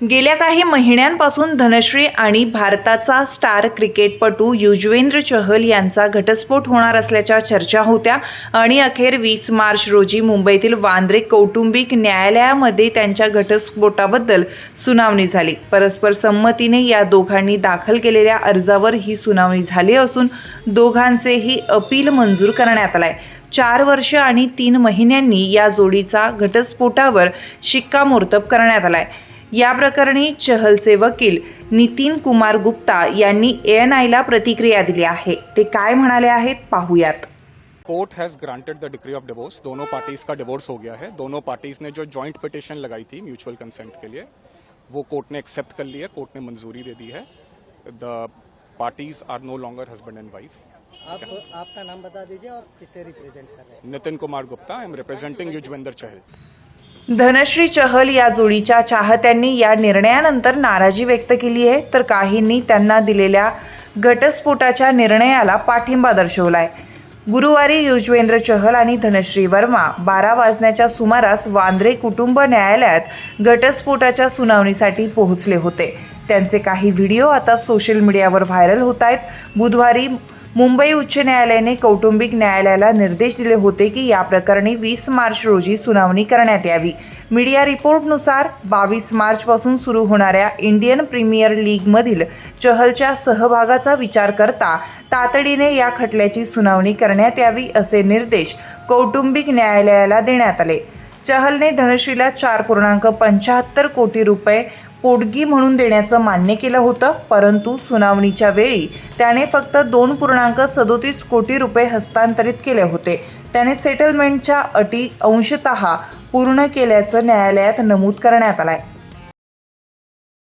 गेल्या काही महिन्यांपासून धनश्री आणि भारताचा स्टार क्रिकेटपटू युजवेंद्र चहल यांचा घटस्फोट होणार असल्याच्या चर्चा होत्या आणि अखेर 20 मार्च रोजी मुंबईतील वांद्रे कौटुंबिक न्यायालयामध्ये त्यांच्या घटस्फोटाबद्दल सुनावणी झाली। परस्पर संमतीने या दोघांनी दाखल केलेल्या अर्जावर ही सुनावणी झाली असून दोघांचेही अपील मंजूर करण्यात आलाय। 4 वर्ष आणि 3 महिन्यांनी या जोडीचा घटस्फोटावर शिक्कामोर्तब करण्यात आलाय। या प्रकरणी चहलचे वकील नितिन कुमार गुप्ता यांनी ANIला प्रतिक्रिया दिली आहे। ते काय म्हणाले आहेत पाहूयात। Court has granted the decree of divorce. दोनों पार्टीज का डिवोर्स हो गया है। दोनों पार्टीज ने जो जॉइंट पिटिशन लगाई थी म्यूचुअल कंसेंट के लिए, वो कोर्ट ने एक्सेप्ट कर ली है। कोर्ट ने मंजूरी दे दी है। The parties are no longer husband and wife. आपका नाम बता दीजिए और किसे रिप्रेजेंट कर रहे हैं? Nitin Kumar Gupta, I am representing Yuzvendra Chahal. Dhanashree Chahal या जोडीच्या चाहत्यांनी या निर्णयानंतर नाराजी व्यक्त केली आहे, तर काहींनी त्यांना दिलेल्या घटस्फोटाच्या निर्णयाला पाठिंबा दर्शवलाय। गुरुवारी युजवेंद्र चहल आणि धनश्री वर्मा 12 वाजण्याच्या सुमारास वांद्रे कुटुंब न्यायालयात घटस्फोटाच्या सुनावणीसाठी पोहोचले होते। त्यांचे काही व्हिडिओ आता सोशल मीडियावर व्हायरल होत आहेत। बुधवारी मुंबई उच्च न्यायालयाने कौटुंबिक न्यायालयाला निर्देश दिले होते की या प्रकरणी 20 मार्च रोजी सुनावणी करण्यात यावी। मीडिया रिपोर्टनुसार 22 मार्चपासून सुरू होणाऱ्या इंडियन प्रीमियर लीगमधील चहलच्या सहभागाचा विचार करता तातडीने या खटल्याची सुनावणी करण्यात यावी असे निर्देश कौटुंबिक न्यायालयाला देण्यात आले। चहलने धनश्रीला 4.75 कोटी रुपये पोटगी म्हणून देण्याचं मान्य केलं होतं, परंतु सुनावणीच्या वेळी त्याने फक्त 2.37 कोटी रुपये हस्तांतरित केले होते। त्याने सेटलमेंटच्या अटी अंशतः पूर्ण केल्याचं न्यायालयात नमूद करण्यात आलंय।